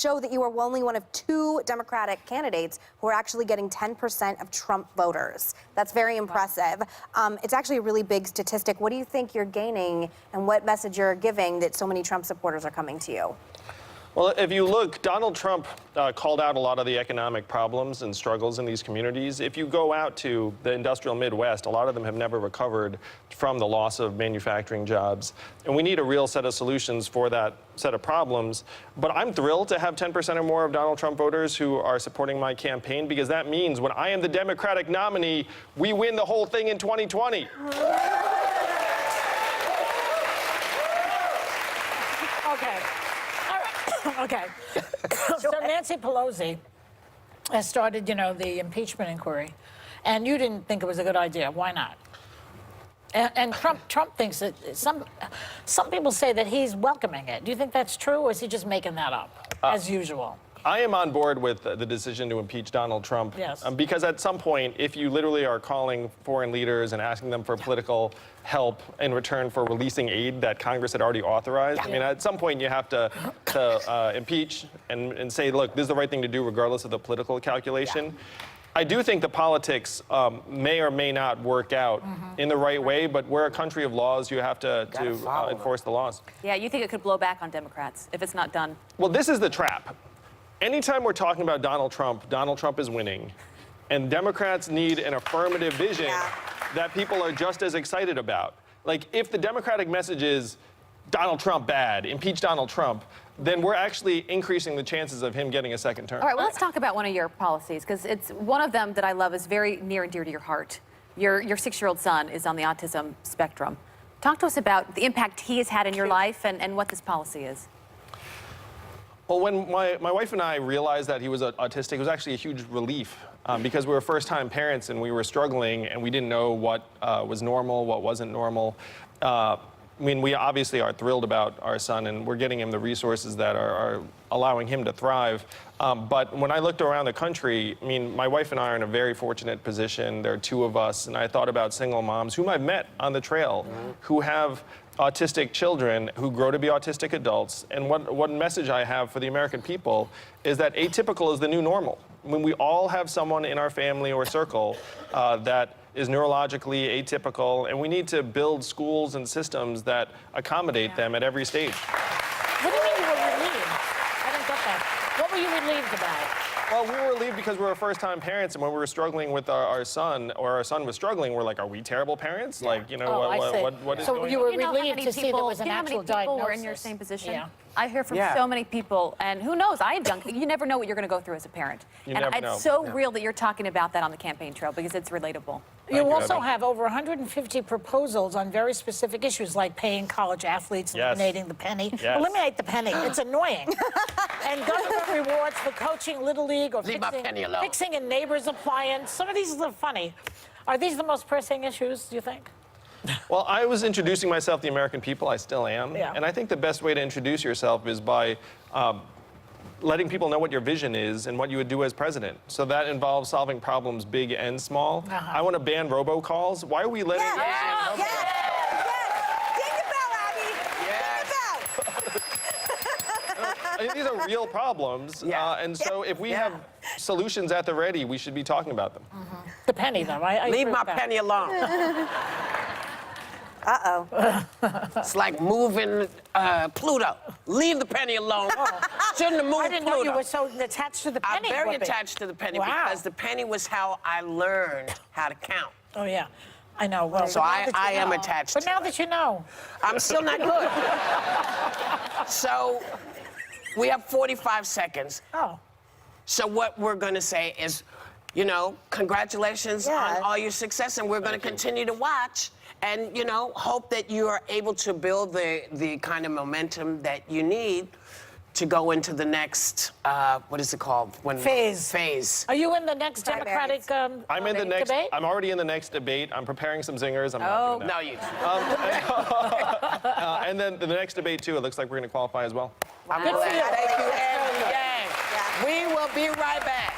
show that you are only one of 2 Democratic candidates who are actually getting 10% of Trump voters. That's very impressive. It's actually a really big statistic. What do you think you're gaining and what message you're giving that so many Trump supporters are coming to you? Well, if you look, Donald Trump called out a lot of the economic problems and struggles in these communities. If you go out to the industrial Midwest, a lot of them have never recovered from the loss of manufacturing jobs. And we need a real set of solutions for that set of problems. But I'm thrilled to have 10% or more of Donald Trump voters who are supporting my campaign, because that means when I am the Democratic nominee, we win the whole thing in 2020. Okay. So Nancy Pelosi has started, the impeachment inquiry, and you didn't think it was a good idea. Why not? And Trump thinks that some people say that he's welcoming it. Do you think that's true, or is he just making that up, as usual? I am on board with the decision to impeach Donald Trump. Yes. Because at some point, if you literally are calling foreign leaders and asking them for political help in return for releasing aid that Congress had already authorized, I mean, at some point you have to impeach and say, look, this is the right thing to do regardless of the political calculation. I do think the politics may or may not work out in the right way, but we're a country of laws. You have to enforce the laws. Yeah, you think it could blow back on Democrats if it's not done? Well, this is the trap. Anytime we're talking about Donald Trump is winning. And Democrats need an affirmative vision that people are just as excited about. Like, if the Democratic message is Donald Trump bad, impeach Donald Trump, then we're actually increasing the chances of him getting a second term. All right, well, let's talk about one of your policies, because it's one of them that I love is very near and dear to your heart. Your 6-year-old son is on the autism spectrum. Talk to us about the impact he has had in your life and what this policy is. Well, when my wife and I realized that he was autistic, it was actually a huge relief because we were first-time parents and we were struggling and we didn't know what was normal, what wasn't normal. I mean, we obviously are thrilled about our son and we're getting him the resources that are allowing him to thrive. But when I looked around the country, I mean, my wife and I are in a very fortunate position. There are 2 of us, and I thought about single moms whom I've met on the trail who have autistic children who grow to be autistic adults. And what message I have for the American people is that atypical is the new normal. When we all have someone in our family or circle that is neurologically atypical, and we need to build schools and systems that accommodate them at every stage. What do you mean you were relieved? I didn't get that. What were you relieved about? Well, we were relieved because we were first-time parents, and when we were struggling with our son, or our son was struggling, we're like, are we terrible parents? Like, what is going on? So you were relieved to see there was an actual diagnosis. Do you know how many people were in your same position? Yeah. I hear from so many people, and who knows, you never know what you're going to go through as a parent. It's so real that you're talking about that on the campaign trail, because it's relatable. You also have over 150 proposals on very specific issues, like paying college athletes, eliminating the penny. Eliminate the penny. It's annoying. And government rewards for coaching Little League or fixing a neighbor's appliance. Some of these are funny. Are these the most pressing issues, do you think? Well, I was introducing myself to the American people. I still am. Yeah. And I think the best way to introduce yourself is by letting people know what your vision is and what you would do as president. So that involves solving problems big and small. I want to ban robocalls. Why are we letting... I think these are real problems, and so if we have solutions at the ready, we should be talking about them. The penny, though. Leave my penny alone. Uh-oh. It's like moving Pluto. Leave the penny alone. Shouldn't have moved Pluto. I didn't know you were so attached to the penny. I'm very attached to the penny because the penny was how I learned how to count. Oh, yeah. I know. Well, so I am attached to it. But now that you know. I'm still not good. So we have 45 seconds. Oh. So what we're going to say is, congratulations on all your success, and we're going to continue to watch and, hope that you are able to build the kind of momentum that you need to go into the next, what is it called? Phase. Are you in the next Democratic debate? I'm already in the next debate. I'm preparing some zingers. I'm not doing that. No, you. And then the next debate, too, it looks like we're going to qualify as well. I'm glad. Thank you, Anne Yang. We will be right back.